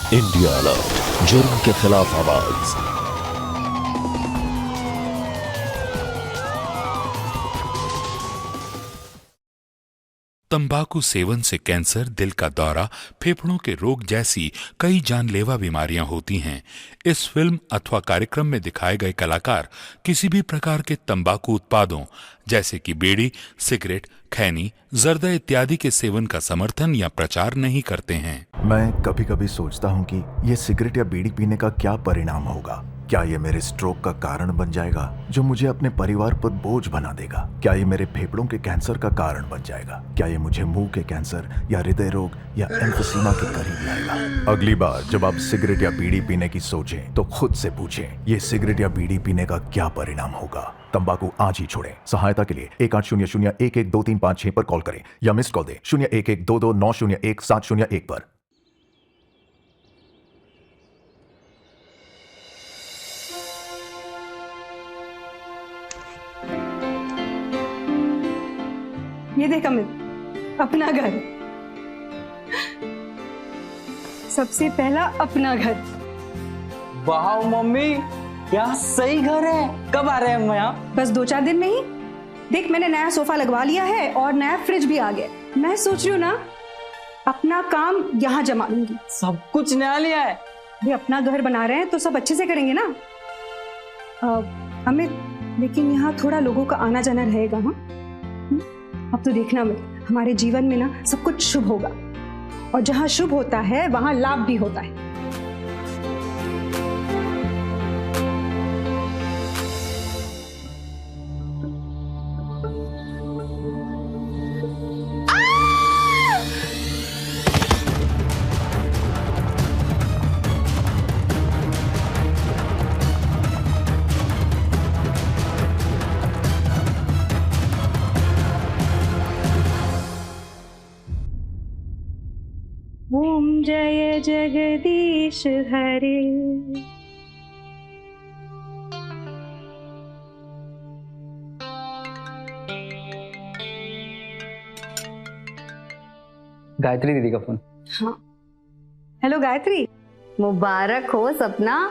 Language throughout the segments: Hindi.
इंडिया अलर्ट, जुर्म के खिलाफ आवाज। तंबाकू सेवन से कैंसर, दिल का दौरा, फेफड़ों के रोग जैसी कई जानलेवा बीमारियां होती हैं। इस फिल्म अथवा कार्यक्रम में दिखाए गए कलाकार किसी भी प्रकार के तंबाकू उत्पादों जैसे कि बीड़ी, सिगरेट, खैनी, जर्दा इत्यादि के सेवन का समर्थन या प्रचार नहीं करते हैं। मैं कभी कभी सोचता हूँ कि ये सिगरेट या बीड़ी पीने का क्या परिणाम होगा। क्या ये मेरे स्ट्रोक का कारण बन जाएगा, जो मुझे अपने परिवार पर बोझ बना देगा? क्या ये मेरे फेफड़ों के कैंसर का कारण बन जाएगा? क्या ये मुझे मुंह के कैंसर या हृदय रोग या एम्फीसीमा के करीब लाएगा? अगली बार जब आप सिगरेट या बीड़ी पीने की सोचें तो खुद से पूछें, ये सिगरेट या बीड़ी पीने का क्या परिणाम होगा? तंबाकू आज ही छोड़ें। सहायता के लिए 1800-112356 पर कॉल करें या मिस्ड कॉल दें 01122901-701 पर। ये देख अमित, अपना घर। सबसे पहला अपना घर। वाह मम्मी, क्या सही घर है। कब आ रहे हैं हम यहाँ? बस 2-4 दिन में ही। देख, मैंने नया सोफा लगवा लिया है और नया फ्रिज भी आ गया। मैं सोच रही हूँ ना, अपना काम यहाँ जमा लूंगी। सब कुछ नया लिया है। ये अपना घर बना रहे हैं तो सब अच्छे से करेंगे ना। अमित, लेकिन यहाँ थोड़ा लोगों का आना जाना रहेगा। हाँ, अब तो देखना अमित, हमारे जीवन में ना सब कुछ शुभ होगा, और जहाँ शुभ होता है वहाँ लाभ भी होता है। ओम जय जगदीश हरे। गायत्री दीदी का फोन। हाँ, हेलो गायत्री। मुबारक हो सपना,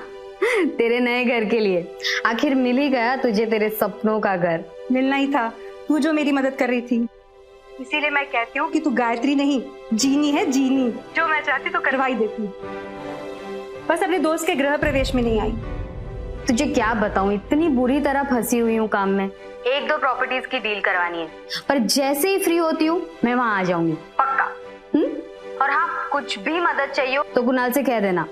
तेरे नए घर के लिए। आखिर मिल ही गया तुझे तेरे सपनों का घर। मिलना ही था, तू जो मेरी मदद कर रही थी। इसीलिए मैं कहती हूँ कि तू गायत्री नहीं, जीनी है, जीनी। जो मैं चाहती तो करवा ही देती। बस अपने दोस्त के गृह प्रवेश में नहीं आई। तुझे क्या बताऊं, इतनी बुरी तरह फंसी हुई हूँ काम में। 1-2 प्रॉपर्टीज की डील करवानी है, पर जैसे ही फ्री होती हूँ मैं वहां आ जाऊंगी पक्का। और हाँ, कुछ भी मदद चाहिए तो कुणाल से कह देना।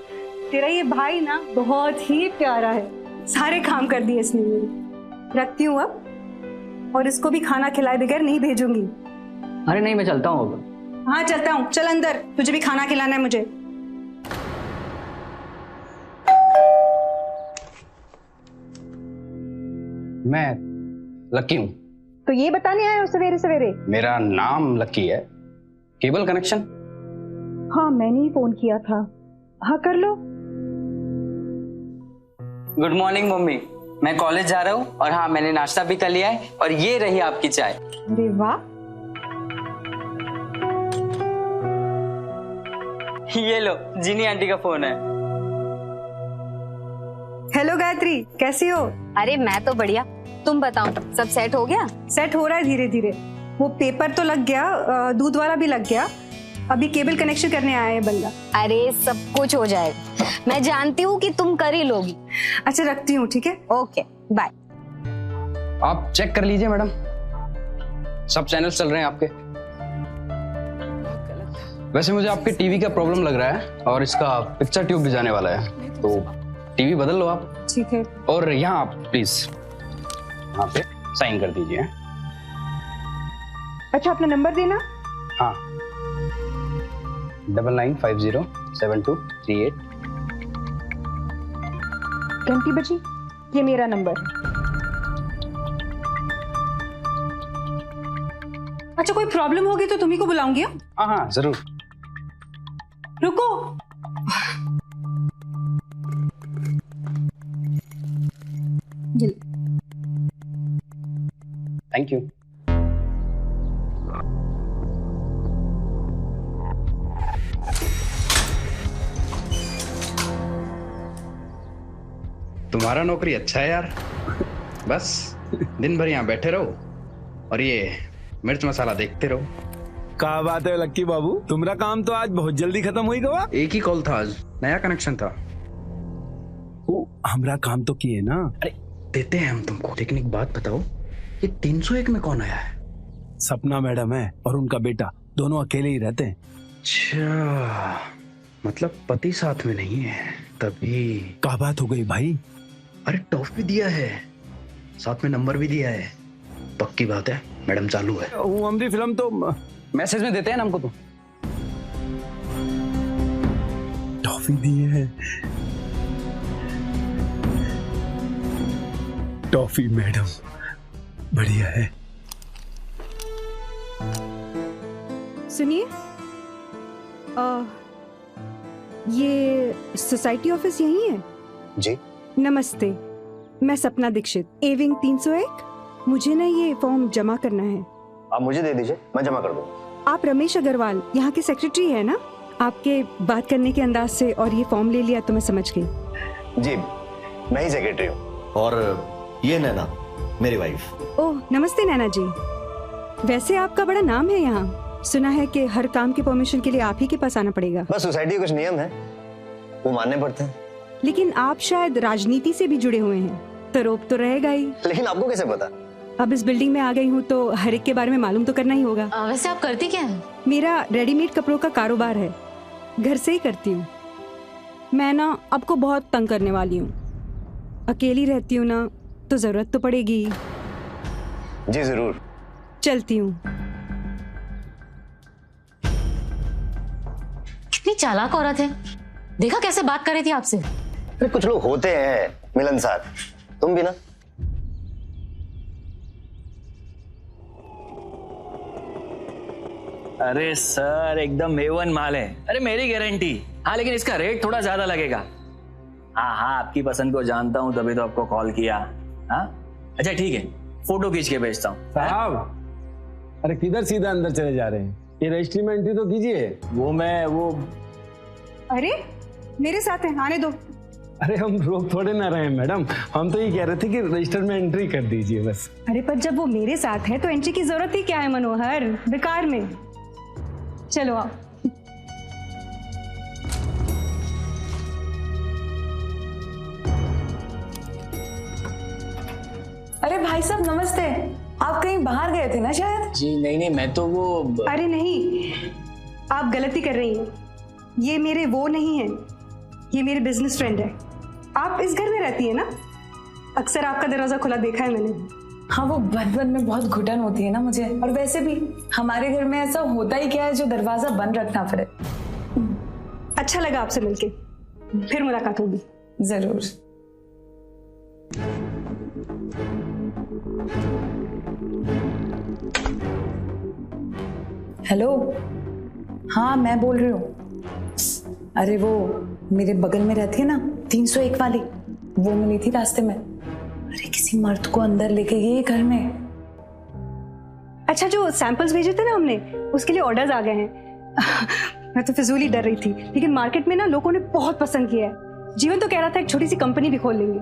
तेरा ये भाई ना बहुत ही प्यारा है, सारे काम कर दिए इसने मेरे। रखती हूँ अब, और इसको भी खाना खिलाए बगैर नहीं भेजूंगी। अरे नहीं, मैं चलता हूँ अब। हाँ चलता हूँ, चल अंदर, तुझे भी खाना खिलाना है मुझे। मैं लकी हूँ। तो ये बताने आए हो सवेरे सवेरे? मेरा नाम लकी है। Cable connection? हाँ, मैंने ही फोन किया था। हाँ कर लो। गुड मॉर्निंग मम्मी, मैं कॉलेज जा रहा हूँ और हाँ, मैंने नाश्ता भी कर लिया है और ये रही आपकी चाय। अरे वाह। ये लो, जीनी आंटी का फोन है। हेलो गायत्री, कैसी हो? अरे मैं तो बढ़िया, तुम बताओ सब सेट हो गया? सेट हो रहा है धीरे धीरे। वो पेपर तो लग गया, दूध वाला भी लग गया, अभी केबल कनेक्शन करने आया है बंदा। अरे सब कुछ हो जाएगा, मैं जानती हूँ कि तुम कर ही लोगी। अच्छा रखती हूँ, ठीक है? Okay bye. आप चेक कर लीजिए मैडम, सब चैनल चल रहे हैं आपके। वैसे मुझे आपके टीवी का प्रॉब्लम लग रहा है और इसका पिक्चर ट्यूब भी जाने वाला है, तो टीवी बदल लो आप। ठीक है। और यहाँ आप प्लीज यहाँ पे साइन कर दीजिए। अच्छा, अपना नंबर देना। हाँ, 99507238। घंटी बजी, ये मेरा नंबर है। अच्छा, कोई प्रॉब्लम होगी तो तुम्ही को बुलाऊंगी। हाँ हाँ जरूर। रुको। Thank you. तुम्हारा नौकरी अच्छा है यार। बस दिन भर यहाँ बैठे रहो और ये मिर्च मसाला देखते रहो। क्या बात है लक्की बाबू, तुम्हारा काम तो आज बहुत जल्दी खत्म हुई गवा। एक ही कॉल था आज, नया कनेक्शन था। वो हमरा काम तो किए ना। अरे देते हैं हम तुमको, लेकिन एक बात बताओ, ये 301 में कौन आया है? सपना मैडम है और उनका बेटा, दोनों अकेले ही रहते हैं। अच्छा, मतलब पति साथ में नहीं है, तभी। क्या बात हो गई भाई? अरे टॉप भी दिया है, साथ में नंबर भी दिया है। पक्की बात है, मैडम चालू है। वो हमारी फिल्म तो मैसेज में देते हैं ना हमको तो। टॉफी दी है। टॉफी मैडम बढ़िया है। सुनिए, ये सोसाइटी ऑफिस यही है? जी नमस्ते, मैं सपना दीक्षित, ए विंग 301। मुझे ना ये फॉर्म जमा करना है। आप मुझे दे दीजिए, मैं जमा कर दूँ। आप रमेश अग्रवाल यहाँ के सेक्रेटरी है ना? आपके बात करने के अंदाज से और ये फॉर्म ले लिया तो मैं समझ गई। जी मैं ही सेक्रेटरी हूँ, और ये नैना मेरी वाइफ। ओह नमस्ते नैना जी। वैसे आपका बड़ा नाम है यहाँ, सुना है कि हर काम की परमिशन के लिए आप ही के पास आना पड़ेगा। बस सोसाइटी के कुछ नियम है, वो मानने पड़ते हैं। लेकिन आप शायद राजनीति से भी जुड़े हुए हैं, तो रोक तो रहेगा ही। लेकिन आपको कैसे पता? अब इस बिल्डिंग में आ गई हूँ तो हर एक के बारे में मालूम तो करना ही होगा। वैसे आप करती क्या है? मेरा रेडीमेड कपड़ों का कारोबार है, घर से ही करती हूँ। मैं ना आपको बहुत तंग करने वाली हूँ, अकेली रहती हूँ ना, तो जरूरत तो पड़ेगी। जी जरूर। चलती हूँ। कितनी चालाक औरत है, देखा कैसे बात कर रही थी आपसे। अरे कुछ लोग होते हैं मिलनसार, तुम भी ना। अरे सर एकदम A1 माल है, अरे मेरी गारंटी। हाँ लेकिन इसका रेट थोड़ा ज्यादा लगेगा। हाँ हाँ आपकी पसंद को जानता हूँ, तभी तो आपको कॉल किया। हाँ अच्छा ठीक है, फोटो खींच के भेजता हूँ। साहब अरे किधर सीधा अंदर चले जा रहे हैं? ये रजिस्ट्री में एंट्री तो कीजिए। वो अरे मेरे साथ है, आने दो। अरे हम रोक थोड़े ना रहे हैं मैडम, हम तो ये कह रहे थे कि रजिस्टर में एंट्री कर दीजिए बस। अरे पर जब वो मेरे साथ है तो एंट्री की जरूरत ही क्या है मनोहर, बेकार में। चलो आओ। अरे भाई साहब नमस्ते, आप कहीं बाहर गए थे ना शायद? जी नहीं मैं तो वो। अरे नहीं, आप गलती कर रही हैं। ये मेरे वो नहीं है, ये मेरे बिजनेस फ्रेंड है। आप इस घर में रहती है ना? अक्सर आपका दरवाजा खुला देखा है मैंने। हाँ वो बंद में बहुत घुटन होती है ना मुझे, और वैसे भी हमारे घर में ऐसा होता ही क्या है जो दरवाजा बंद रखना पड़े। अच्छा लगा आपसे मिलके, फिर मुलाकात होगी। जरूर। हेलो, हाँ मैं बोल रही हूँ। अरे वो मेरे बगल में रहती है ना 301 वाली, वो मिली थी रास्ते में। अरे किसी मर्द को अंदर लेके गई घर में। अच्छा जो सैंपल्स भेजे थे ना हमने, उसके लिए ऑर्डर्स आ गए हैं। मैं तो फिजूली डर रही थी, लेकिन मार्केट में ना लोगों ने बहुत पसंद किया है। जीवन तो कह रहा था एक छोटी सी कंपनी भी खोल लेंगे।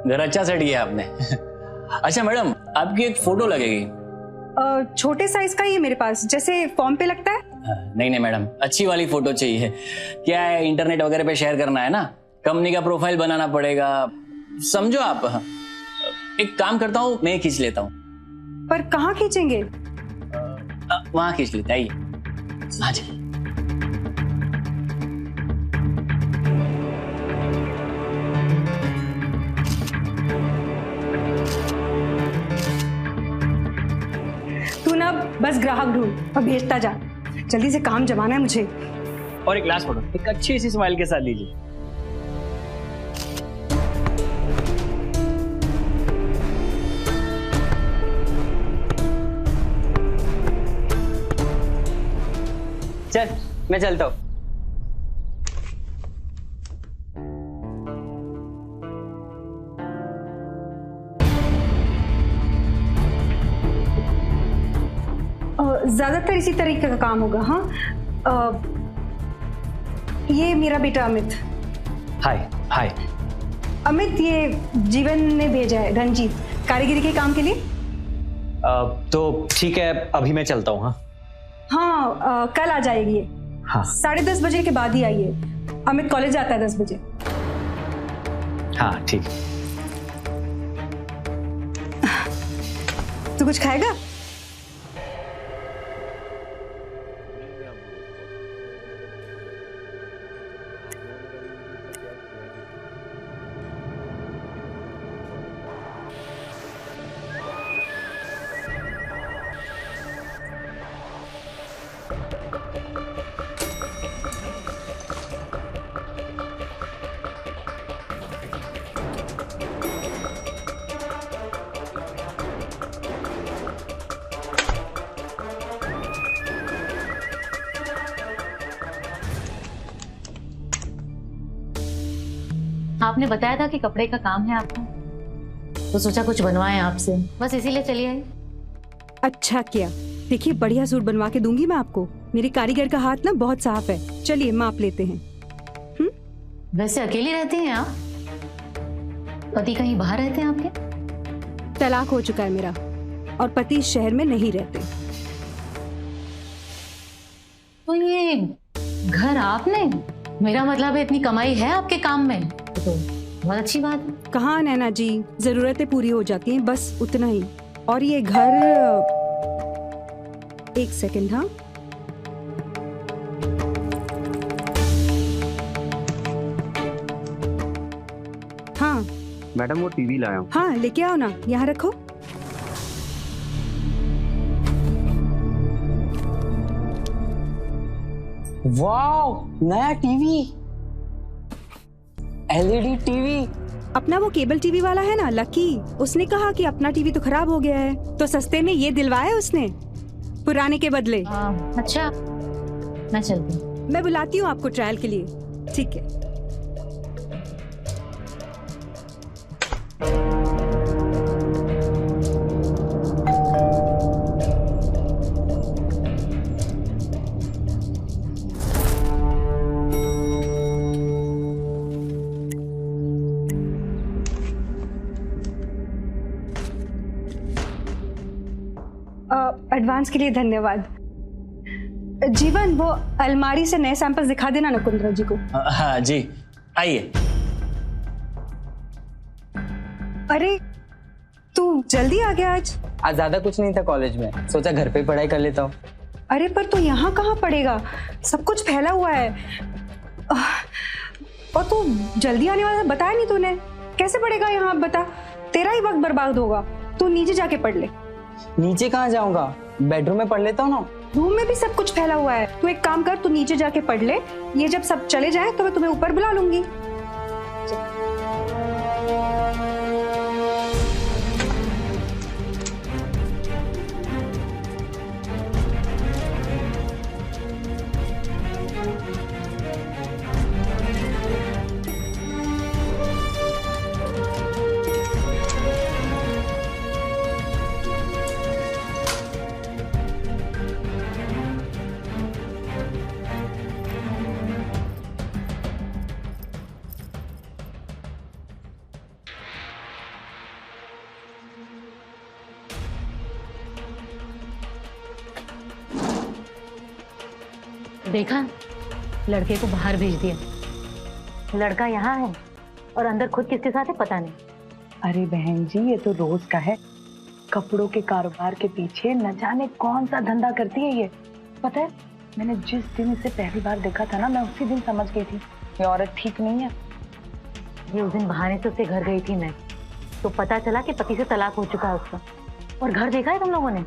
घर अच्छा सेट किया आपने। अच्छा मैडम आपकी एक फोटो लगेगी। छोटे साइज का ही है मेरे पास, जैसे फॉर्म पे लगता है। नहीं मैडम, अच्छी वाली फोटो चाहिए। क्या है इंटरनेट वगैरह पे शेयर करना है ना, कंपनी का प्रोफाइल बनाना पड़ेगा, समझो आप। एक काम करता हूँ, मैं खींच लेता हूँ। पर कहाँ खींचेंगे? वहां खींच लेते, आइए। हाँ जी। तू ना बस ग्राहक ढूंढ और भेजता जा, जल्दी से काम जमाना है मुझे। और एक लास्ट फोटो, एक अच्छी सी स्माइल के साथ लीजिए। चल मैं चलता हूँ। ज्यादातर इसी तरीके का काम होगा। हाँ ये मेरा बेटा अमित। हाय हाय। अमित, ये जीवन ने भेजा है, रंजीत, कारीगरी के काम के लिए। तो ठीक है, अभी मैं चलता हूँ। हाँ, कल आ जाएगी ये। हाँ, 10:30 बजे के बाद ही आइए। अमित कॉलेज जाता है 10 बजे। हाँ ठीक। तू कुछ खाएगा? आपने बताया था कि कपड़े का काम है आपका, तो सोचा कुछ बनवाएं आपसे, बस इसीलिए चली आई। अच्छा किया। देखिए, बढ़िया सूट बनवा के दूंगी मैं आपको। मेरी कारीगर का हाथ ना बहुत साफ है। चलिए माप लेते हैं। वैसे अकेली रहती हैं आप? पति कहीं बाहर रहते हैं आपके? तलाक हो चुका है मेरा, और पति इस शहर में नहीं रहते। तो ये घर आपने, मेरा मतलब है इतनी कमाई है आपके काम में, तो बहुत अच्छी बात है। कहाँ नैना जी, जरूरतें पूरी हो जाती हैं, बस उतना ही। और ये घर, एक सेकंड। हाँ, हाँ मैडम, वो टीवी लाया हूँ। हाँ, लेके आओ ना, यहाँ रखो। वाह, नया टीवी, एलईडी टीवी। अपना वो केबल टीवी वाला है ना, लकी, उसने कहा कि अपना टीवी तो खराब हो गया है, तो सस्ते में ये दिलवाया उसने, पुराने के बदले। अच्छा, मैं चलती हूँ। मैं बुलाती हूँ आपको ट्रायल के लिए। ठीक है। एडवांस के लिए धन्यवाद। जीवन, वो अलमारी से नए सैंपल्स दिखा देना ना कुंद्रा जी को। हाँ जी, आइए। अरे, तू जल्दी आ गया आज? आज ज्यादा कुछ नहीं था कॉलेज में, सोचा घर पे पढ़ाई कर लेता हूँ। अरे पर तू यहाँ कहाँ पढ़ेगा, सब कुछ फैला हुआ है। और तू जल्दी आने वाला बताया नहीं तूने, कैसे पढ़ेगा यहाँ? बता, तेरा ही वक्त बर्बाद होगा। तू नीचे जाके पढ़ ले। नीचे कहाँ जाऊंगा, बेडरूम में पढ़ लेता हूँ ना। रूम में भी सब कुछ फैला हुआ है। तू एक काम कर, तू नीचे जाके पढ़ ले। ये जब सब चले जाए तो मैं तुम्हें ऊपर बुला लूंगी। देखा, लड़के को बाहर भेज दिया। लड़का यहाँ है और अंदर खुद किसके साथ है पता नहीं। अरे बहन जी, ये तो रोज का है। कपड़ों के कारोबार के पीछे न जाने कौन सा धंधा करती है ये। पता है, मैंने जिस दिन इसे पहली बार देखा था ना, मैं उसी दिन समझ गई थी ये औरत ठीक नहीं है। ये उस दिन बहाने से उसके घर गई थी मैं, तो पता चला कि पति से तलाक हो चुका है उसका। और घर देखा है तुम लोगों ने?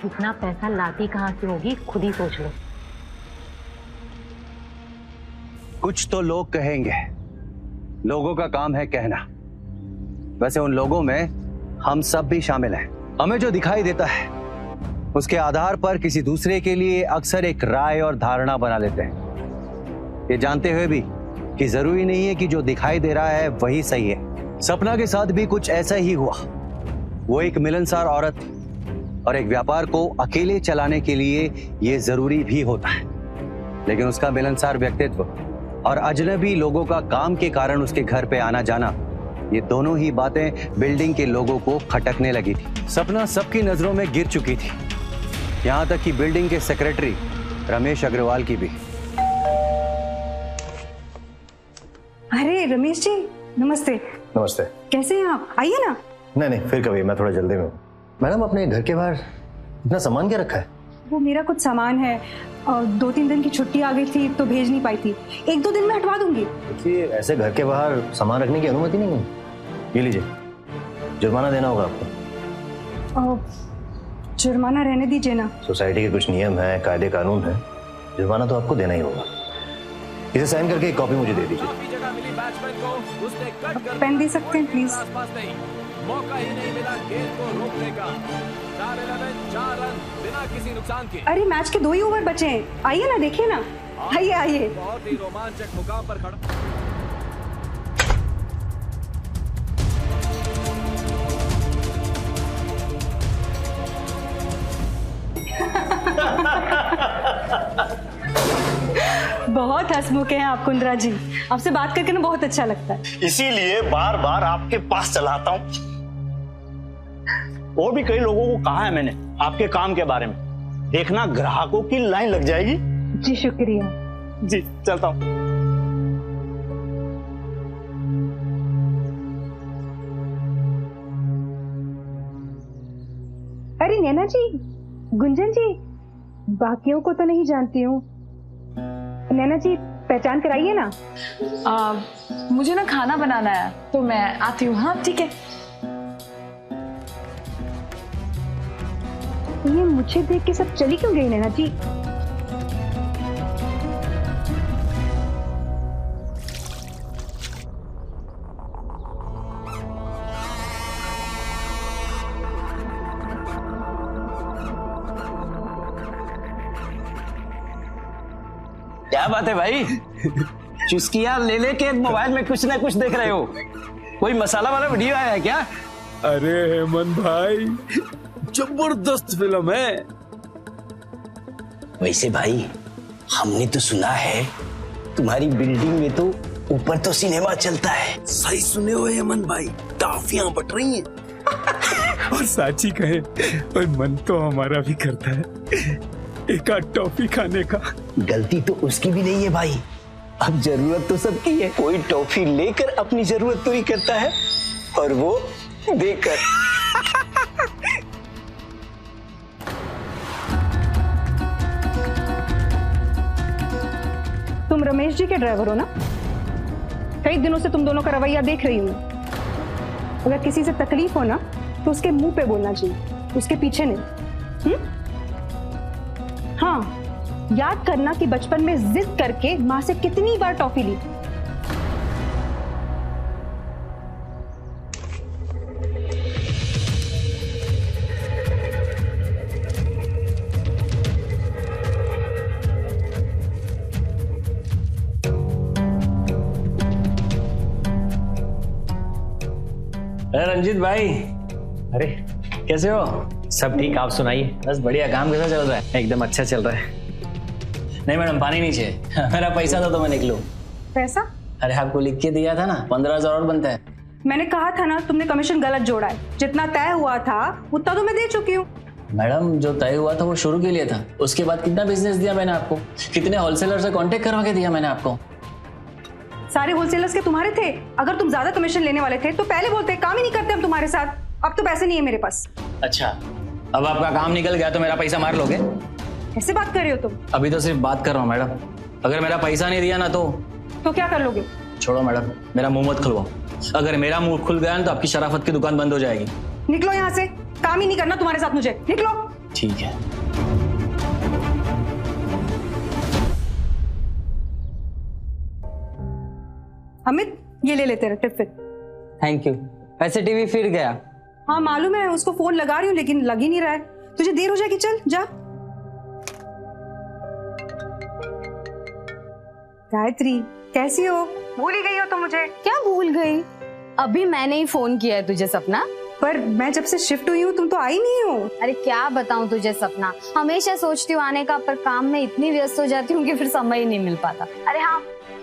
इतना पैसा लाती कहाँ से होगी, खुद ही सोच लो। कुछ तो लोग कहेंगे, लोगों का काम है कहना। वैसे उन लोगों में हम सब भी शामिल हैं। हमें जो दिखाई देता है उसके आधार पर किसी दूसरे के लिए अक्सर एक राय और धारणा बना लेते हैं, ये जानते हुए भी कि जरूरी नहीं है कि जो दिखाई दे रहा है वही सही है। सपना के साथ भी कुछ ऐसा ही हुआ। वो एक मिलनसार औरत थी और एक व्यापार को अकेले चलाने के लिए ये जरूरी भी होता है, लेकिन उसका मिलनसार व्यक्तित्व और अजनबी लोगों का काम के कारण उसके घर पे आना जाना, ये दोनों ही बातें बिल्डिंग के लोगों को खटकने लगी थी। सपना सबकी नजरों में गिर चुकी थी, यहां तक कि बिल्डिंग के सेक्रेटरी रमेश अग्रवाल की भी। अरे रमेश जी, नमस्ते। नमस्ते। कैसे हैं आप? आइए ना। नहीं, फिर कभी, मैं थोड़ा जल्दी में हूँ। मैडम, अपने घर के बाहर इतना सामान क्या रखा है? वो मेरा कुछ सामान है और 2-3 दिन की छुट्टी आ गई थी तो भेज नहीं पाई थी। 1-2 दिन में हटवा दूंगी। देखिए, ऐसे घर के बाहर सामान रखने की अनुमति नहीं है। ये लीजिए, जुर्माना देना होगा आपको। जुर्माना रहने दीजिए ना। सोसाइटी के कुछ नियम है, कायदे कानून है, जुर्माना तो आपको देना ही होगा। इसे साइन करके एक कॉपी मुझे दे दीजिए। पेन दे सकते हैं प्लीज? मौका ही नहीं मिला गेंद को रोकने का। 4 रन बिना किसी नुकसान के। अरे मैच के 2 ही ओवर बचे हैं, आइए ना, देखिए ना। आइए। बहुत ही रोमांचक मुकाम पर खड़ा। बहुत हंसमुख हैं आप कुंद्रा जी, आपसे बात करके ना बहुत अच्छा लगता है। इसीलिए बार बार आपके पास चला आता हूँ। और भी कई लोगों को कहा है मैंने आपके काम के बारे में, देखना ग्राहकों की लाइन लग जाएगी। जी शुक्रिया। जी चलता हूँ। अरे नैना जी, गुंजन जी, बाकियों को तो नहीं जानती हूँ। नैना जी, पहचान कराइए ना। मुझे ना खाना बनाना है तो मैं आती हूँ। हाँ ठीक है। ये मुझे देख के सब चली क्यों गई नैना जी? क्या बात है भाई, चुस्कियां ले लेके मोबाइल में कुछ ना कुछ देख रहे हो? कोई मसाला वाला वीडियो आया है क्या? अरे हेमंत भाई, जबरदस्त फिल्म है। वैसे भाई, हमने तो सुना है तुम्हारी बिल्डिंग में तो ऊपर तो सिनेमा चलता है। सही सुने हो हेमंत भाई, टॉफियां बट रही हैं। और साची कहे, और मन तो हमारा भी करता है एक आध टॉफी खाने का। गलती तो उसकी भी नहीं है भाई, अब जरूरत तो सबकी है। कोई टॉफी लेकर अपनी जरूरत पूरी करता है और वो देकर। तुम रमेश जी के ड्राइवर हो ना? कई दिनों से तुम दोनों का रवैया देख रही हूँ। अगर किसी से तकलीफ हो ना तो उसके मुंह पे बोलना चाहिए, उसके पीछे नहीं। हाँ, याद करना कि बचपन में जिद करके माँ से कितनी बार टॉफी ली। रंजीत भाई, अरे कैसे हो? सब ठीक, आप सुनाइए। बस बढ़िया। काम कैसा चल रहा है? एकदम अच्छा चल रहा है। नहीं मैडम, पानी नहीं चाहिए। मेरा पैसा था तो मैं निकलूं। पैसा? अरे आपको लिख के दिया था ना, 15,000 और बनता है। मैंने कहा था ना, तुमने कमीशन गलत जोड़ा है। जितना तय हुआ था उतना तो मैं दे चुकी हूँ। मैडम, जो तय हुआ था वो शुरू के लिए था, उसके बाद कितना बिजनेस दिया मैंने आपको? कितने होलसेलर से कांटेक्ट करवा के दिया मैंने आपको? सारे होलसेलर्स के तुम्हारे थे। अगर तुम ज्यादा कमीशन लेने वाले थे तो पहले बोलते। काम ही नहीं करते हम तुम्हारे साथ। अब तो पैसे नहीं है मेरे पास। अच्छा, अब आपका काम निकल गया तो मेरा पैसा मार लोगे? कैसे बात कर रहे हो तुम? अभी तो सिर्फ बात कर रहा हूँ मैडम। अगर मेरा पैसा नहीं दिया ना तो क्या कर लोगे? छोड़ो मैडम, मेरा मुंह मत खुलवाओ। अगर मेरा मुंह खुल गया तो आपकी शराफत की दुकान बंद हो जाएगी। निकलो यहाँ से, काम ही नहीं करना तुम्हारे साथ मुझे। निकलो। ठीक है। अमित, ये ले लेते रहे टिफिन। Thank you. वैसे टीवी फिर गया? हाँ मालूम है, उसको फोन लगा रही हूँ लेकिन लग ही नहीं रहा है। तुझे देर हो जाएगी, चल जा। गायत्री, कैसी हो? भूल ही गई हो तो मुझे? क्या भूल गई? अभी मैंने ही फोन किया है तुझे सपना। पर मैं जब से शिफ्ट हुई हूँ तुम तो आई नहीं हो। अरे क्या बताऊं तुझे सपना, हमेशा सोचती हूँ आने का, पर काम में इतनी व्यस्त हो जाती हूँ कि फिर समय ही नहीं मिल पाता। अरे हाँ,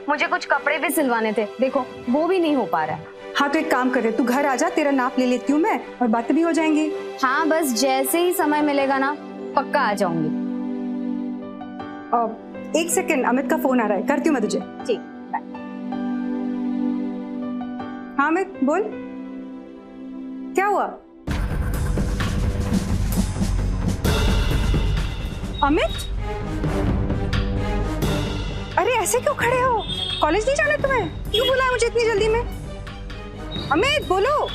मुझे कुछ कपड़े भी सिलवाने थे, देखो वो भी नहीं हो पा रहा है। हाँ तो एक काम कर, तू घर आ जा, तेरा नाप ले लेती हूँ मैं और बातें भी हो जाएंगी। हाँ बस जैसे ही समय मिलेगा ना पक्का आ जाऊंगी। एक सेकंड, अमित का फोन आ रहा है, करती हूँ मैं तुझे। ठीक, बाय। हाँ अमित बोल, क्या हुआ? अमित, अरे ऐसे क्यों खड़े हो? कॉलेज नहीं जाना तुम्हें? क्यों बुलाया मुझे इतनी जल्दी में? अमित बोलो।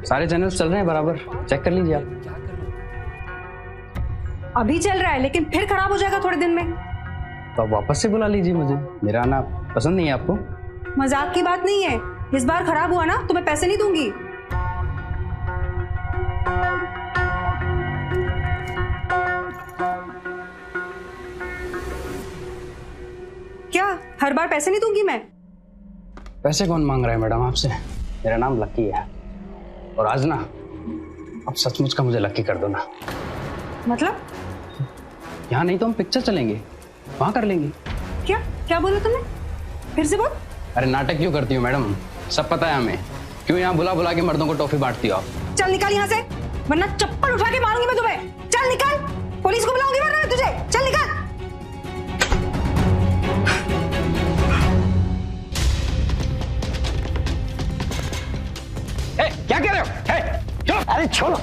सारे चैनल्स चल रहे हैं बराबर, चेक कर लीजिए आप। अभी चल रहा है लेकिन फिर खराब हो जाएगा थोड़े दिन में। तो आप वापस से बुला लीजिए, मुझे मेरा आना पसंद नहीं है आपको। मजाक की बात नहीं है, इस बार खराब हुआ ना तो मैं पैसे नहीं दूंगी। क्या हर बार पैसे नहीं दूंगी मैं? पैसे कौन मांग रहा है मैडम आपसे? मेरा नाम लक्की है और आज ना अब सचमुच का मुझे लक्की कर दो ना। मतलब? यहाँ नहीं तो हम पिक्चर चलेंगे, वहाँ कर लेंगे। क्या क्या बोला तुमने? फिर से बोल। अरे नाटक क्यों करती हो मैडम, सब पता है हमें। क्यों यहाँ बुला बुला के मर्दों को टॉफी बांटती हो आप? चल निकल यहाँ से, वरना चप्पल उठा के मारूंगी मैं तुम्हें। चल निकल, पुलिस को बुलाऊंगी वरना मैं तुझे। चल निकल। क्या कह रहे हो? अरे छोड़ो,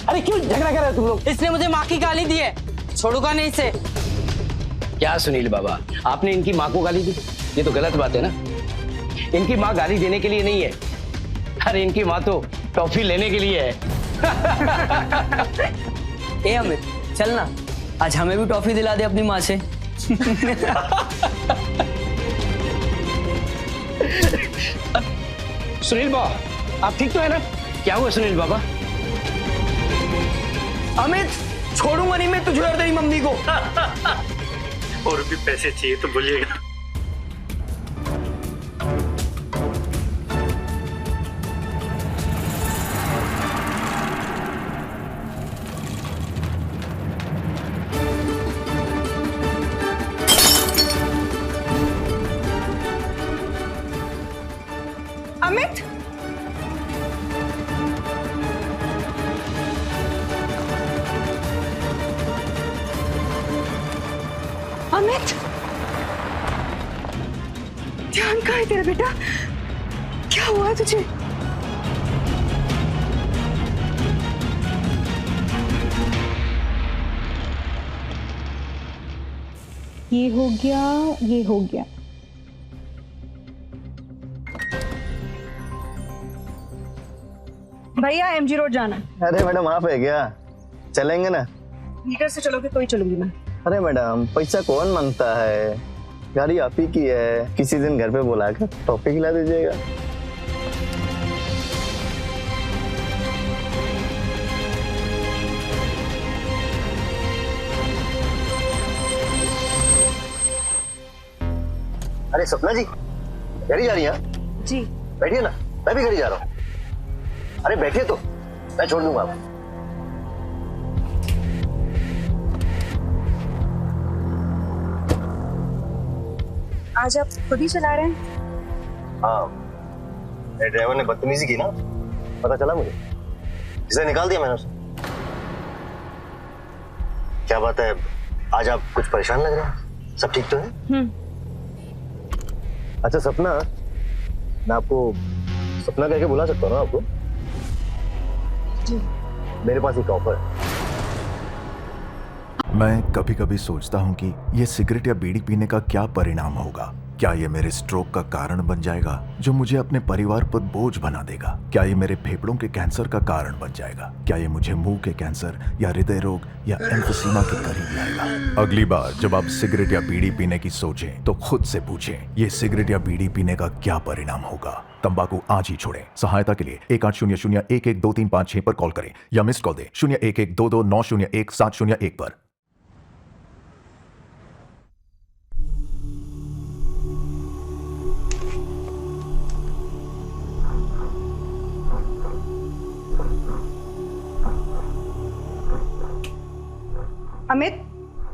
अरे क्यों झगड़ा कर रहे हो तुम लोग? इसने मुझे माँ की गाली दी है, छोड़ूंगा नहीं इसे। क्या सुनील बाबा, आपने इनकी माँ को गाली दी? ये तो गलत बात है ना। इनकी माँ गाली देने के लिए नहीं है, अरे इनकी माँ तो टॉफी लेने के लिए है। ए अमित चल ना, आज हमें भी टॉफी दिला दे अपनी माँ से। सुनील बाबा आप ठीक तो है ना? क्या हुआ सुनील बाबा? अमित छोड़ूंगा नहीं मैं तुझे और तेरी मम्मी को। और भी पैसे चाहिए तो बोलिएगा। अमित अमित, ध्यान कहाँ है तेरा बेटा? क्या हुआ है तुझे? ये हो गया, ये हो गया। भैया एमजी रोड जाना है। अरे मैडम आप है क्या? चलेंगे ना? मीटर से चलोगे तो ही चलूंगी मैं। अरे मैडम पैसा कौन मांगता है, गाड़ी आप ही की है। किसी दिन घर पे बुलाकर टॉफी खिला दीजिएगा। अरे सपना जी गाड़ी जा रही है? जी बैठिए ना, मैं भी गाड़ी जा रहा हूँ। अरे बैठिए तो, मैं छोड़ दूंगा आपको। आज आप खुद ही चला रहे हैं? हाँ, मेरे ड्राइवर ने बदतमीजी की ना, पता चला मुझे, इसे निकाल दिया मैंने उसे। क्या बात है, आज आप कुछ परेशान लग रहे हैं? सब ठीक तो है? अच्छा सपना, मैं आपको सपना करके बुला सकता हूँ ना आपको? जी। मेरे पास एक ऑफर है। मैं कभी कभी सोचता हूँ कि ये सिगरेट या बीड़ी पीने का क्या परिणाम होगा। क्या ये मेरे स्ट्रोक का कारण बन जाएगा जो मुझे अपने परिवार पर बोझ बना देगा? क्या ये मेरे फेफड़ों के कैंसर का कारण बन जाएगा? क्या ये मुझे मुंह के कैंसर या हृदय रोग या एम्फीसीमा के करीब लाएगा? अगली बार जब आप सिगरेट या बीड़ी पीने की सोचें तो खुद से पूछें, ये सिगरेट या बीड़ी पीने का क्या परिणाम होगा? तंबाकू आज ही छोड़ें। सहायता के लिए 1800-112356 पर कॉल करें या मिस्ड कॉल दें 01122901 पर। अमित,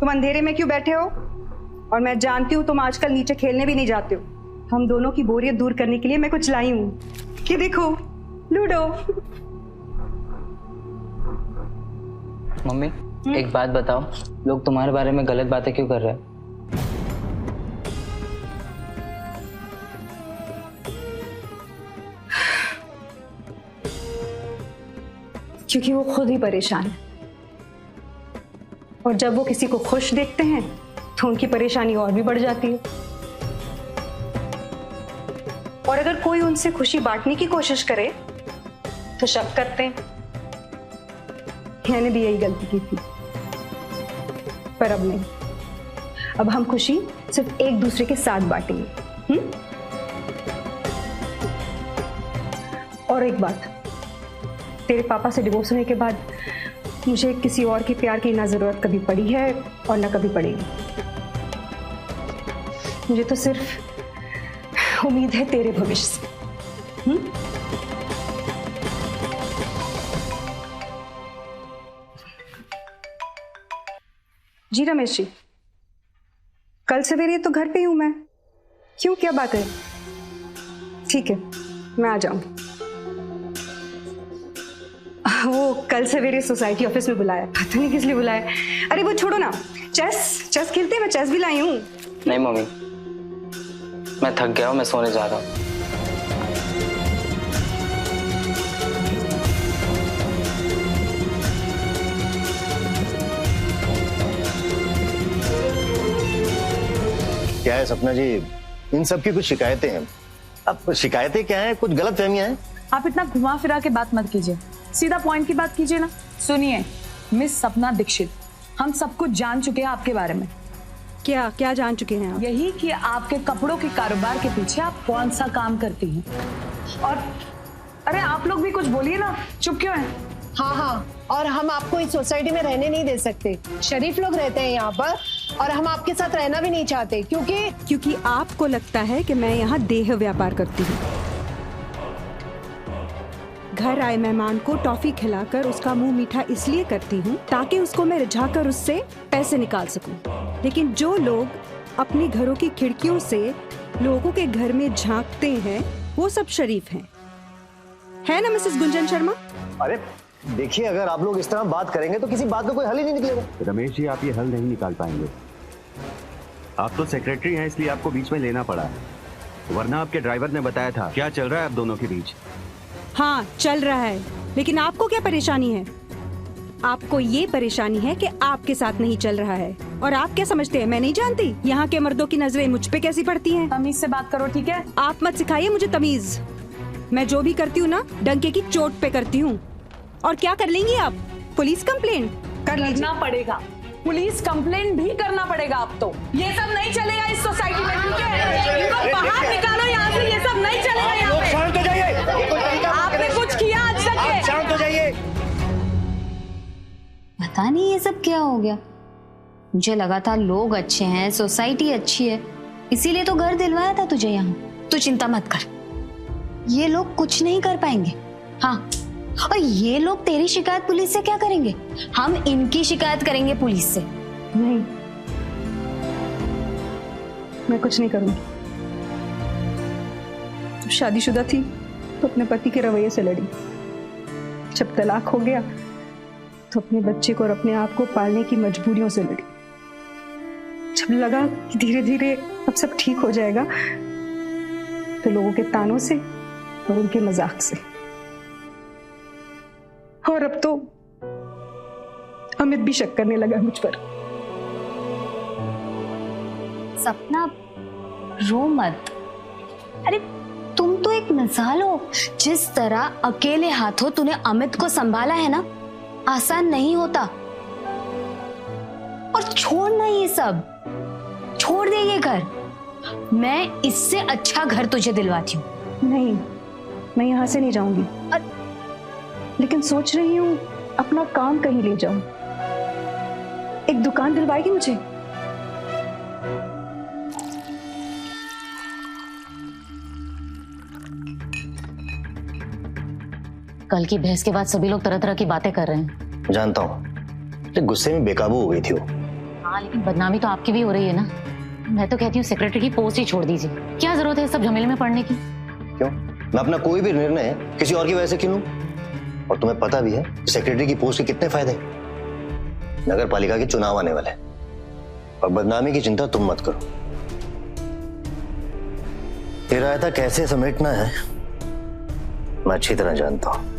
तुम अंधेरे में क्यों बैठे हो? और मैं जानती हूँ तुम आजकल नीचे खेलने भी नहीं जाते हो। हम दोनों की बोरियत दूर करने के लिए मैं कुछ लाई हूँ। कि देखो, लूडो। मम्मी, एक बात बताओ, लोग तुम्हारे बारे में गलत बातें क्यों कर रहे हैं? क्योंकि वो खुद ही परेशान है, और जब वो किसी को खुश देखते हैं तो उनकी परेशानी और भी बढ़ जाती है। और अगर कोई उनसे खुशी बांटने की कोशिश करे तो शक करते हैं। मैंने भी यही गलती की थी, पर अब नहीं। अब हम खुशी सिर्फ एक दूसरे के साथ बांटेंगे। और एक बात, तेरे पापा से डिवोर्स होने के बाद मुझे किसी और के प्यार की ना जरूरत कभी पड़ी है और ना कभी पड़ेगी। मुझे तो सिर्फ उम्मीद है तेरे भविष्य से। जी रमेश जी, कल सवेरे तो घर पे ही हूं मैं। क्यों, क्या बात है? ठीक है, मैं आ जाऊंगी। वो कल सवेरे सोसाइटी ऑफिस में बुलाया, पता नहीं किस लिए बुलाया। अरे वो छोड़ो ना, चेस खेलते हैं, मैं चेस भी लाई हूँ। नहीं मम्मी, मैं थक गया हूँ, मैं सोने जा रहा हूँ। क्या है सपना जी, इन सब की कुछ शिकायतें हैं। अब शिकायतें क्या हैं? कुछ गलत फहमियां हैं। आप इतना घुमा फिरा के बात मत कीजिए, सीधा पॉइंट की बात कीजिए ना। सुनिए मिस सपना दीक्षित, हम सब कुछ जान चुके हैं आपके बारे में। क्या जान चुके हैं आप? यही कि आपके कपड़ों के कारोबार के पीछे आप कौन सा काम करती हैं। और अरे आप लोग भी कुछ बोलिए ना, चुप क्यों हैं? हाँ, और हम आपको इस सोसाइटी में रहने नहीं दे सकते। शरीफ लोग रहते हैं यहाँ पर, और हम आपके साथ रहना भी नहीं चाहते, क्योंकि आपको लगता है कि मैं यहाँ देह व्यापार करती हूँ। घर आए मेहमान को टॉफी खिलाकर उसका मुंह मीठा इसलिए करती हूँ ताकि उसको मैं रिझाकर उससे पैसे निकाल सकूं। लेकिन जो लोग अपने घरों की खिड़कियों से लोगों के घर में झांकते हैं वो सब शरीफ हैं, है ना मिसेस गुंजन शर्मा? अरे देखिए, अगर आप लोग इस तरह बात करेंगे तो किसी बात का कोई हल ही नहीं निकलेगा। रमेश जी, आप ये हल नहीं निकाल पाएंगे। आप तो सेक्रेटरी हैं, इसलिए आपको बीच में लेना पड़ा, वरना आपके ड्राइवर ने बताया था। क्या चल रहा है आप दोनों के बीच? हाँ चल रहा है, लेकिन आपको क्या परेशानी है? आपको ये परेशानी है कि आपके साथ नहीं चल रहा है। और आप क्या समझते हैं मैं नहीं जानती यहाँ के मर्दों की नजरें मुझ पे कैसी पड़ती हैं? तमीज से बात करो, ठीक है? आप मत सिखाइए मुझे तमीज। मैं जो भी करती हूँ ना डंके की चोट पे करती हूँ। और क्या कर लेंगी आप? पुलिस कंप्लेंट करना पड़ेगा, पुलिस कंप्लेंट भी करना पड़ेगा। आप तो ये सब नहीं चलेगा इस सोसाइटी में, ठीक है? इनको बाहर निकालो यहाँ से, ये सब नहीं चलेगा यहाँ पे। शांत हो जाइए। आपने कुछ किया आज तक? आप शांत हो जाइए। पता नहीं ये सब क्या हो गया। मुझे लगा था लोग अच्छे हैं, सोसाइटी अच्छी है, इसीलिए तो घर दिलवाया था तुझे यहाँ। तू चिंता मत कर, ये लोग कुछ नहीं कर पाएंगे। हाँ, और ये लोग तेरी शिकायत पुलिस से क्या करेंगे? हम इनकी शिकायत करेंगे पुलिस से। नहीं, मैं कुछ नहीं करूंगी। जब शादीशुदा थी तो अपने पति के रवैये से लड़ी, जब तलाक हो गया तो अपने बच्चे को और अपने आप को पालने की मजबूरियों से लड़ी। जब लगा कि धीरे धीरे अब सब ठीक हो जाएगा तो लोगों के तानों से और उनके मजाक से। और अब तो अमित भी शक करने लगा मुझ पर। सपना, रो मत। अरे तुम तो एक मिसाल हो। जिस तरह अकेले हाथों तूने अमित को संभाला है ना, आसान नहीं होता। और छोड़ना ये सब, छोड़ दे ये घर। मैं इससे अच्छा घर तुझे दिलवाती हूँ। नहीं, मैं यहाँ से नहीं जाऊंगी, लेकिन सोच रही हूँ अपना काम कहीं ले जाऊं। एक दुकान दिलवाएगी मुझे? कल की बहस के बाद सभी लोग तरह तरह की बातें कर रहे हैं। जानता हूँ, गुस्से में बेकाबू हो गई थी वो। हाँ, लेकिन बदनामी तो आपकी भी हो रही है ना। मैं तो कहती हूँ सेक्रेटरी की पोस्ट ही छोड़ दीजिए। क्या जरूरत है सब झमेले में पड़ने की? क्यों? मैं अपना कोई भी निर्णय किसी और की वजह से क्यों लूं? और तुम्हें पता भी है सेक्रेटरी की पोस्ट के कितने फायदे। नगर पालिका के चुनाव आने वाले, और बदनामी की चिंता तुम मत करो। ये रायता कैसे समेटना है मैं अच्छी तरह जानता हूं।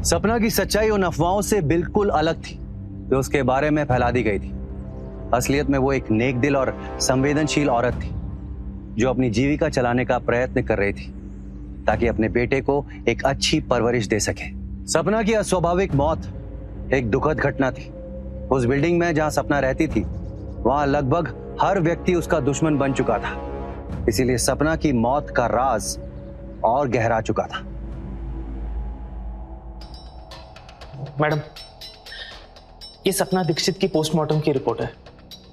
सपना की सच्चाई उन अफवाहों से बिल्कुल अलग थी जो उसके बारे में फैला दी गई थी। असलियत में वो एक नेक दिल और संवेदनशील औरत थी जो अपनी जीविका चलाने का प्रयत्न कर रही थी ताकि अपने बेटे को एक अच्छी परवरिश दे सके। सपना की अस्वाभाविक मौत एक दुखद घटना थी। उस बिल्डिंग में जहां सपना रहती थी वहां लगभग हर व्यक्ति उसका दुश्मन बन चुका था। इसीलिए सपना की मौत का राज और गहरा चुका था। मैडम, ये सपना दीक्षित की पोस्टमार्टम की रिपोर्ट है।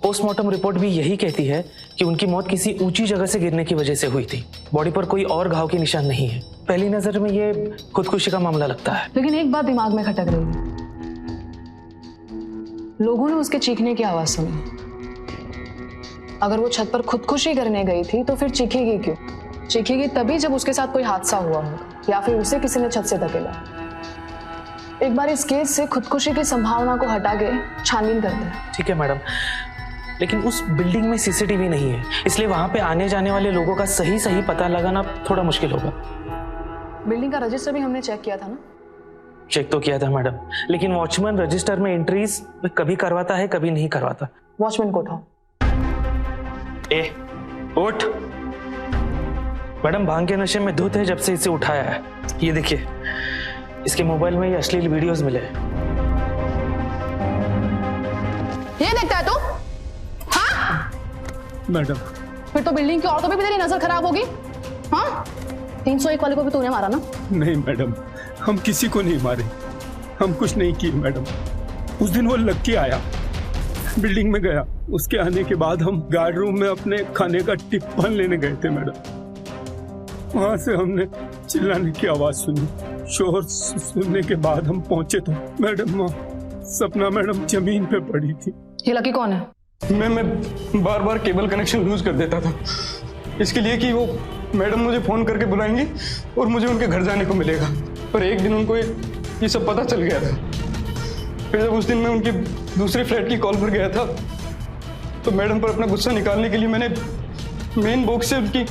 पोस्टमार्टम रिपोर्ट भी यही कहती है कि उनकी मौत किसी ऊंची जगह से गिरने की वजह से हुई थी। बॉडी पर कोई और घाव के निशान नहीं है। पहली नजर में ये खुदकुशी का मामला लगता है। लेकिन एक बात दिमाग में खटक रही है, लोगों ने उसके चीखने की आवाज सुनी। अगर वो छत पर खुदकुशी करने गई थी तो फिर चीखेगी क्यों? चीखेगी तभी जब उसके साथ कोई हादसा हुआ हो या फिर उसे किसी ने छत से धकेला। एक बार इस केस से खुदकुशी की संभावना को हटा के छानबीन करते हैं। ठीक है मैडम, लेकिन उस बिल्डिंग में सीसीटीवी नहीं है, इसलिए वहां पे आने जाने वाले लोगों का सही पता लगाना थोड़ा मुश्किल होगा। बिल्डिंग का रजिस्टर भी हमने चेक किया था ना? चेक तो किया था मैडम, लेकिन वॉचमैन रजिस्टर में एंट्रीज कभी करवाता है कभी नहीं करवाता। वॉचमैन को उठाओ। उठ। मैडम भांग के नशे में धुत है जब से इसे उठाया है। ये देखिए, इसके मोबाइल में ये अश्लील वीडियोस मिले। ये देखता है तू? हाँ? मैडम, फिर तो बिल्डिंग की औरतों पे भी तेरी नजर खराब होगी। हाँ? 301 वाले को भी तूने मारा ना? नहीं मैडम, हम किसी को नहीं मारे, हम कुछ नहीं किए मैडम। उस दिन वो लक्की आया, बिल्डिंग में गया, उसके आने के बाद हम गार्ड रूम में अपने खाने का टिफिन लेने गए थे मैडम। वहां से हमने चिल्लाने की आवाज सुनी। शोर सुनने के बाद हम पहुंचे तो मैडम सपना मैडम जमीन पे पड़ी थी। ये लकी कौन है? मैं बार बार केबल कनेक्शन लूज कर देता था, इसके लिए कि वो मैडम मुझे फोन करके बुलाएंगी और मुझे उनके घर जाने को मिलेगा। पर एक दिन उनको ये सब पता चल गया था। फिर जब उस दिन मैं उनके दूसरे फ्लैट की कॉल पर गया था तो मैडम पर अपना गुस्सा निकालने के लिए मैंने मेन बॉक्स से उनकी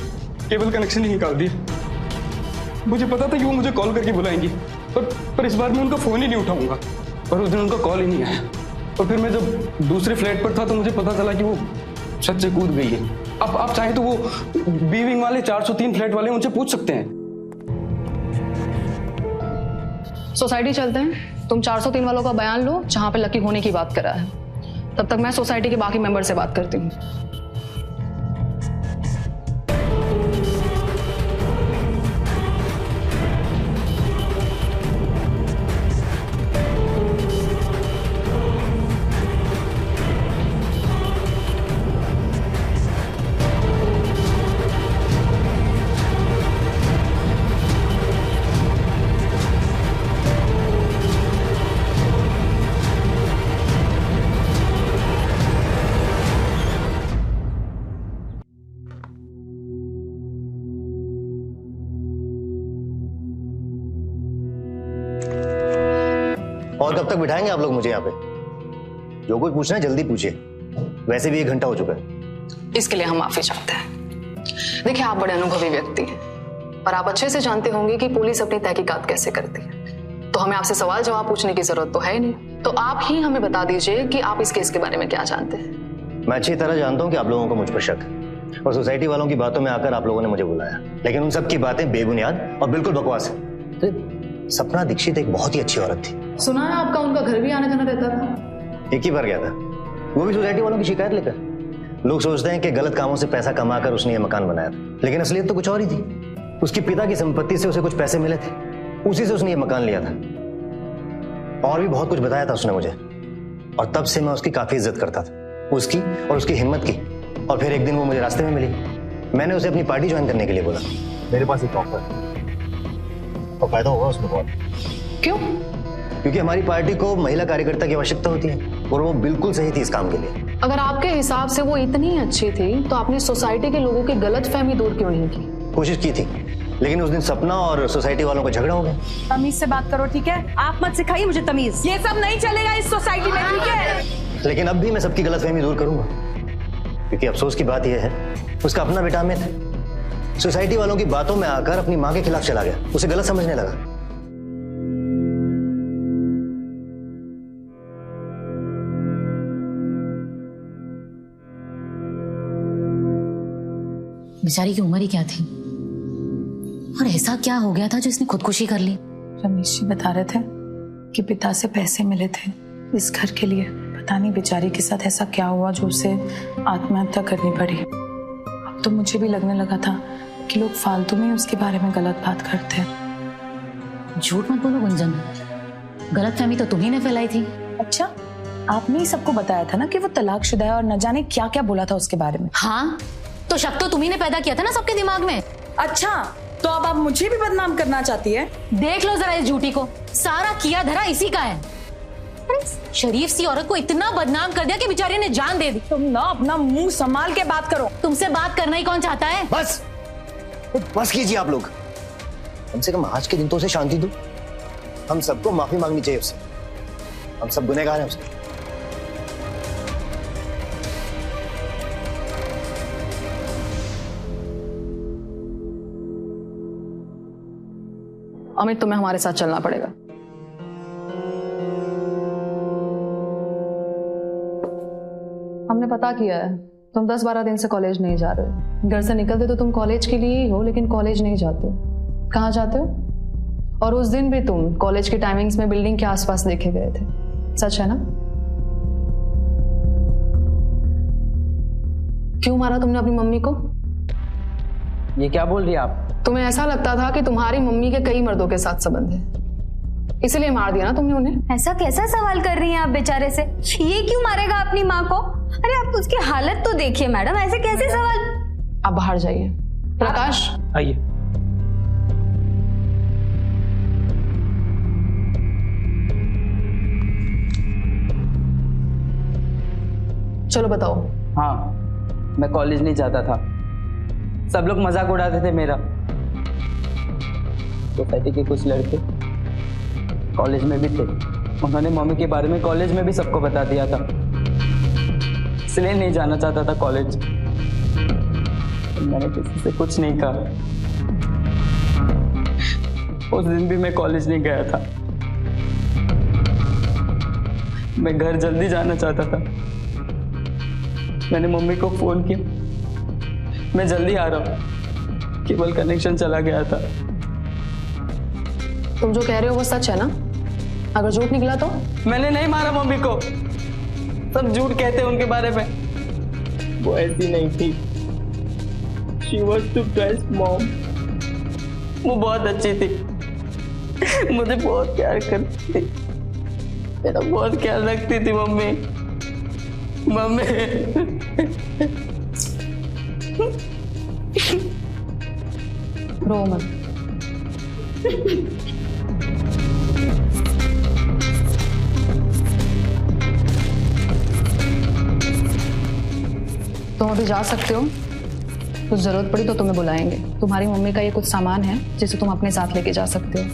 केबल कनेक्शन ही निकाल दिया। मुझे पता था कि वो मुझे कॉल करके बुलाएंगी, पर इस बार मैं उनका फोन ही नहीं उठाऊंगा। और उस दिन उनका कॉल ही नहीं आया। और फिर मैं जब दूसरे फ्लैट पर था तो मुझे पता चला कि वो छत से कूद गई है। अब आप चाहें तो वो बी विंग वाले 403 फ्लैट वाले उनसे पूछ सकते हैं। सोसाइटी चलते हैं, तुम 403 वालों का बयान लो जहां पे लकी होने की बात कर रहा है। तब तक मैं सोसाइटी के बाकी मेंबर से बात करती हूँ। और कब तक बिठाएंगे आप लोग मुझे यहाँ पे? जो कुछ पूछना है जल्दी पूछिए, वैसे भी 1 घंटा हो चुका है। इसके लिए हम माफी चाहते हैं। देखिए, आप बड़े अनुभवी व्यक्ति हैं और आप अच्छे से जानते होंगे कि पुलिस अपनी तहकीकात कैसे करती है, तो हमें आपसे सवाल जवाब पूछने की जरूरत तो है ही नहीं। तो आप ही हमें बता दीजिए कि आप इस केस के बारे में क्या जानते हैं। मैं अच्छी तरह जानता हूँ कि आप लोगों को मुझ पर शक है और सोसाइटी वालों की बातों में आकर आप लोगों ने मुझे बुलाया, लेकिन उन सब की बातें बेबुनियाद और बिल्कुल बकवास है। सपना दीक्षित एक बहुत ही अच्छी औरत थी। सुना है आपका उनका घर भी आना जाना रहता था? एक ही बार गया था, वो भी सोसाइटी वालों की शिकायत लेकर। लोग सोचते हैं कि गलत कामों से पैसा कमाकर उसने ये मकान बनाया था, लेकिन असलियत तो कुछ और ही थी। उसके पिता की संपत्ति से उसे कुछ पैसे मिले थे, उसी से उसने ये मकान लिया था। और भी बहुत कुछ बताया था उसने मुझे, और तब से मैं उसकी काफी इज्जत करता था, उसकी और उसकी हिम्मत की। और फिर एक दिन वो मुझे रास्ते में मिली, मैंने उसे अपनी पार्टी ज्वाइन करने के लिए बोला। मेरे पास एक ऑफर है और फायदा होगा उसमें बहुत। क्यों? क्योंकि हमारी पार्टी को महिला कार्यकर्ता की आवश्यकता होती है और वो बिल्कुल सही थी इस काम के लिए। अगर आपके हिसाब से वो इतनी अच्छी थी तो आपने सोसाइटी के लोगों की गलतफहमी दूर क्यों नहीं की? कोशिश की थी, लेकिन उस दिन सपना और सोसाइटी वालों का झगड़ा हो गया। तमीज से बात करो, ठीक है? आप मत सिखाइए मुझे तमीज। ये सब नहीं चलेगा इस सोसाइटी में, ठीक है? लेकिन अब भी मैं सबकी गलतफहमी दूर करूंगा, क्योंकि अफसोस की बात यह है उसका अपना बेटा अमित है, सोसाइटी वालों की बातों में आकर अपनी मां के खिलाफ चला गया, उसे गलत समझने लगा। बेचारी की उम्र ही क्या थी, और ऐसा क्या हो गया था जो इसने खुदकुशी कर ली? रमेश जी बता रहे थे कि पिता से पैसे मिले थे इस घर के लिए। पता नहीं बेचारी के साथ ऐसा क्या हुआ जो उसे आत्महत्या करनी पड़ी। अब तो मुझे भी लगने लगा था कि लोग फालतू में उसके बारे में गलत बात करते हैं। झूठ मत बोलो गुंजन, गलतफहमी तो तुम्ही ने फैलाई थी। अच्छा, आपने ही सबको बताया था ना कि वो तलाकशुदा है और न जाने क्या क्या बोला था उसके बारे में। हाँ, तो शक तो तुम्ही ने पैदा किया था ना सबके दिमाग में। अच्छा, तो अब आप मुझे भी बदनाम करना चाहती है? देख लो जरा इस झूठी को, सारा किया धरा इसी का है। शरीफ सी औरत को इतना बदनाम कर दिया कि बेचारी ने जान दे दी। तुम ना अपना मुंह संभाल के बात करो। तुमसे बात करना ही कौन चाहता है? बस कीजिए आप लोग, कम से कम आज के दिन तो उसे शांति दो। हम सबको माफी मांगनी चाहिए उससे, हम सब गुनहगार हैं उसके। अमित, तुम्हें हमारे साथ चलना पड़ेगा। हमने पता किया है, तुम 10-12 दिन से कॉलेज नहीं जा रहे हो। घर से निकलते तो तुम कॉलेज के लिए ही हो, लेकिन कॉलेज नहीं जाते हो। कहाँ जाते हो? और उस दिन भी तुम कॉलेज के टाइमिंग्स में बिल्डिंग के आसपास देखे गए थे, सच है ना? क्यों मारा तुमने अपनी मम्मी को? ये क्या बोल रही है आप? तुम्हें ऐसा लगता था कि तुम्हारी मम्मी के कई मर्दों के साथ संबंध है, इसलिए मार दिया ना तुमने उन्हें? ऐसा कैसा सवाल कर रही हैं आप बेचारे से? ये क्यों मारेगा अपनी माँ को? अरे आप उसकी हालत तो देखिए मैडम, ऐसे कैसे सवाल? आप बाहर जाइए। प्रकाश आइए। चलो बताओ। हाँ, मैं कॉलेज नहीं जाता था, सब लोग मजाक उड़ाते थे मेरा। सोसाइटी के कुछ लड़के कॉलेज में भी थे, उन्होंने मम्मी के बारे में कॉलेज में भी सबको बता दिया था, इसलिए नहीं जाना चाहता था कॉलेज। मैंने किसी से कुछ नहीं कहा। उस दिन भी मैं कॉलेज नहीं गया था, मैं घर जल्दी जाना चाहता था। मैंने मम्मी को फोन किया, मैं जल्दी आ रहा हूँ, केबल कनेक्शन चला गया था। तुम जो कह रहे हो वो सच है ना? अगर झूठ निकला तो? मैंने नहीं मारा मम्मी को, सब झूठ कहते हैं उनके बारे में। वो ऐसी नहीं थी, She was the best mom. वो बहुत अच्छी थी, मुझे बहुत प्यार करती थी, मेरा बहुत ख्याल रखती थी मम्मी। रो मत। तुम अभी जा सकते हो, कुछ जरूरत पड़ी तो तुम्हें बुलाएंगे। तुम्हारी मम्मी का ये कुछ सामान है जिसे तुम अपने साथ लेके जा सकते हो।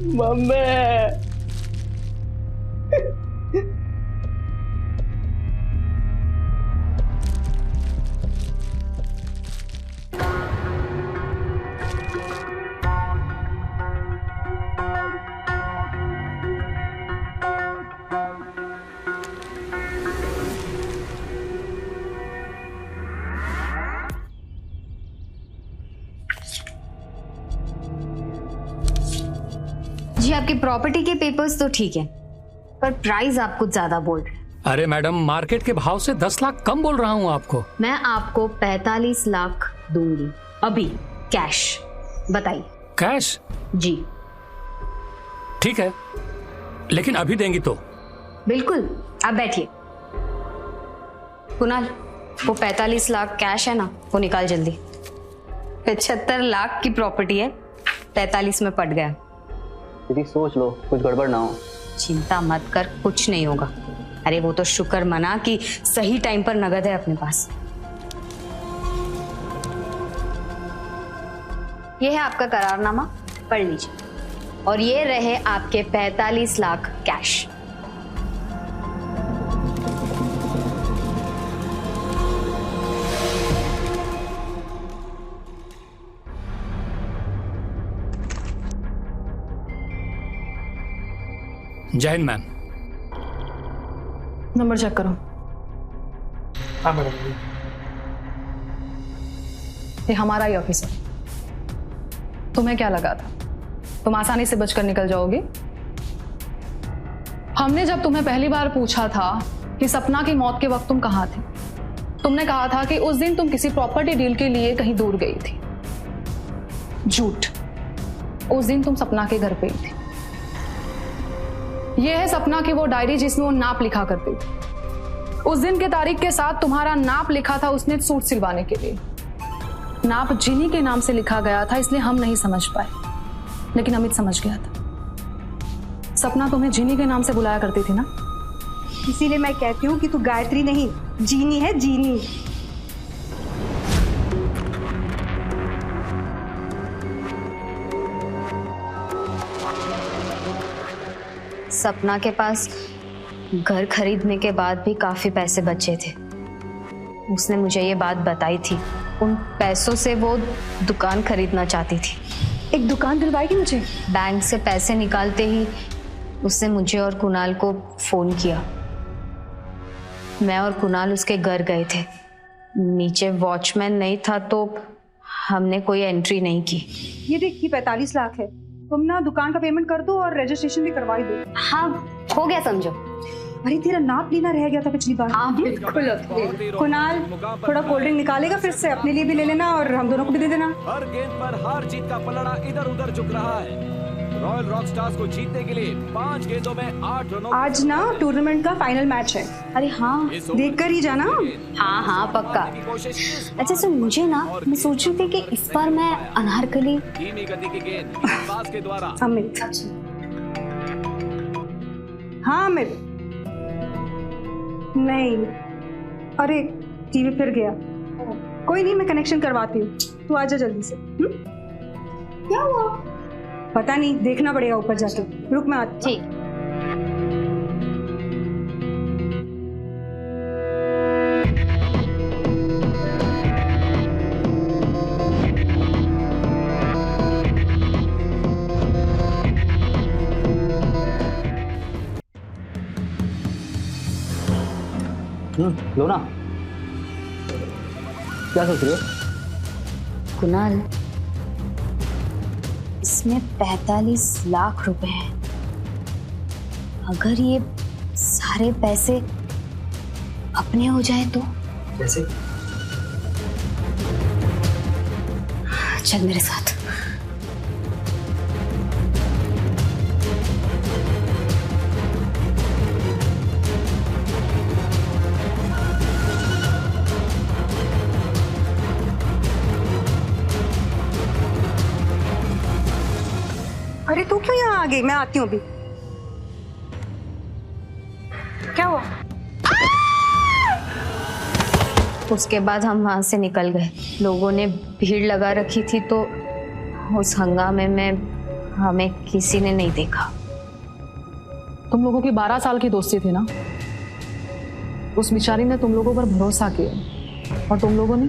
मम्मी। जी आपकी प्रॉपर्टी के पेपर्स तो ठीक है, पर प्राइस आप कुछ ज्यादा बोल रहे हैं। अरे मैडम, मार्केट के भाव से 10 लाख कम बोल रहा हूँ आपको। मैं आपको 45 लाख दूंगी अभी, कैश। बताइए। कैश? जी। ठीक है, लेकिन अभी देंगी तो? बिल्कुल, आप बैठिए। कुणाल, वो 45 लाख कैश है ना, वो निकाल जल्दी। 75 लाख की प्रॉपर्टी है, 45 में पट गया। दीदी सोच लो, कुछ गड़बड़ ना हो। चिंता मत कर, कुछ नहीं होगा। अरे वो तो शुक्र मना कि सही टाइम पर नगद है अपने पास। ये है आपका करारनामा, पढ़ लीजिए। और ये रहे आपके 45 लाख कैश। जय हिंद मैम। नंबर चेक करो। हाँ मैडम। ये हमारा ही ऑफिस है। तुम्हें क्या लगा था तुम आसानी से बचकर निकल जाओगे? हमने जब तुम्हें पहली बार पूछा था कि सपना की मौत के वक्त तुम कहाँ थे, तुमने कहा था कि उस दिन तुम किसी प्रॉपर्टी डील के लिए कहीं दूर गई थी। झूठ। उस दिन तुम सपना के घर पे ही थी। यह है सपना की वो डायरी जिसमें वो नाप लिखा करती थी। उस दिन के तारीख के साथ तुम्हारा नाप लिखा था उसने सूट सिलवाने के लिए। नाप जिनी के नाम से लिखा गया था, इसलिए हम नहीं समझ पाए, लेकिन अमित समझ गया था। सपना तुम्हें जिनी के नाम से बुलाया करती थी ना? इसीलिए मैं कहती हूँ कि तू गायत्री नहीं, जीनी है, जीनी। सपना के पास घर खरीदने के बाद भी काफी पैसे बचे थे। उसने मुझे ये बात बताई थी। उन पैसों से वो दुकान खरीदना चाहती थी। एक दुकान दिलवाएगी मुझे? बैंक से पैसे निकालते ही उसने मुझे और कुणाल को फोन किया। मैं और कुणाल उसके घर गए थे। नीचे वॉचमैन नहीं था तो हमने कोई एंट्री नहीं की। ये देख, ये 45 लाख है। तुम ना दुकान का पेमेंट कर दो और रजिस्ट्रेशन भी करवा ही दो। हाँ, हो गया समझो। अरे तेरा नाप लेना रह गया था पिछली बार। हाँ बिल्कुल। कुणाल, थोड़ा कोल्ड ड्रिंक निकालेगा फिर से, अपने लिए भी ले लेना और हम दोनों को भी दे देना। हर गेंद पर हार जीत का पलड़ा इधर उधर झुक रहा है। रॉयल रॉकस्टार्स को जीतने के लिए 5 गेंदों में 8 रनों। आज ना टूर्नामेंट का फाइनल मैच है। अरे हाँ, देख कर ही जाना। हाँ हाँ पक्का। अच्छा सुन, मुझे ना, मैं सोच रही थी कि इस बार मैं अनारकली। धीमी गति की गेंद गेंदबाज के द्वारा। अमित। हाँ अमित। नहीं, अरे टीवी फिर गया। कोई नहीं, मैं कनेक्शन करवाती हूँ, तू आजा जल्दी से। क्या हुआ? पता नहीं, देखना पड़ेगा ऊपर जाके। रुक मैं आती। ठीक। लो ना। क्या सोच रही हो? कुणाल, इसमें 45 लाख रुपए हैं। अगर ये सारे पैसे अपने हो जाए तो? कैसे? चल मेरे साथ। अरे तू क्यों यहाँ आ गई? मैं आती हूँ अभी। क्या हुआ? उसके बाद हम वहां से निकल गए। लोगों ने भीड़ लगा रखी थी तो उस हंगामे में हमें किसी ने नहीं देखा। तुम लोगों की 12 साल की दोस्ती थी ना, उस बेचारी ने तुम लोगों पर भरोसा किया और तुम लोगों ने,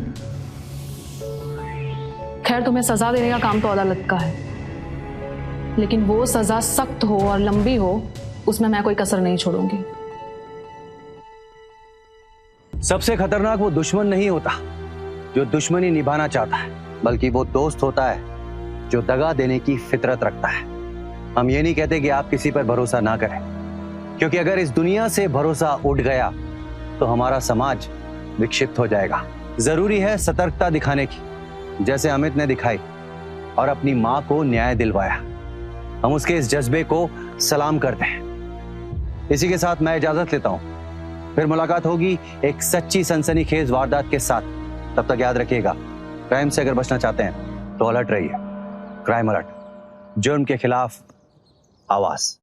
खैर तुम्हें सजा देने का काम तो अदालत का है, लेकिन वो सजा सख्त हो और लंबी हो, उसमें मैं कोई कसर नहीं छोड़ूंगी। सबसे खतरनाक वो दुश्मन नहीं होता जो दुश्मनी निभाना चाहता है, बल्कि वो दोस्त होता है जो दगा देने की फितरत रखता है। हम ये नहीं कहते कि आप किसी पर भरोसा ना करें, क्योंकि अगर इस दुनिया से भरोसा उठ गया तो हमारा समाज विक्षिप्त हो जाएगा। जरूरी है सतर्कता दिखाने की, जैसे अमित ने दिखाई और अपनी मां को न्याय दिलवाया। हम उसके इस जज्बे को सलाम करते हैं। इसी के साथ मैं इजाजत लेता हूं, फिर मुलाकात होगी एक सच्ची सनसनीखेज वारदात के साथ। तब तक याद रखिएगा, क्राइम से अगर बचना चाहते हैं तो अलर्ट रहिए। क्राइम अलर्ट, जुर्म के खिलाफ आवाज।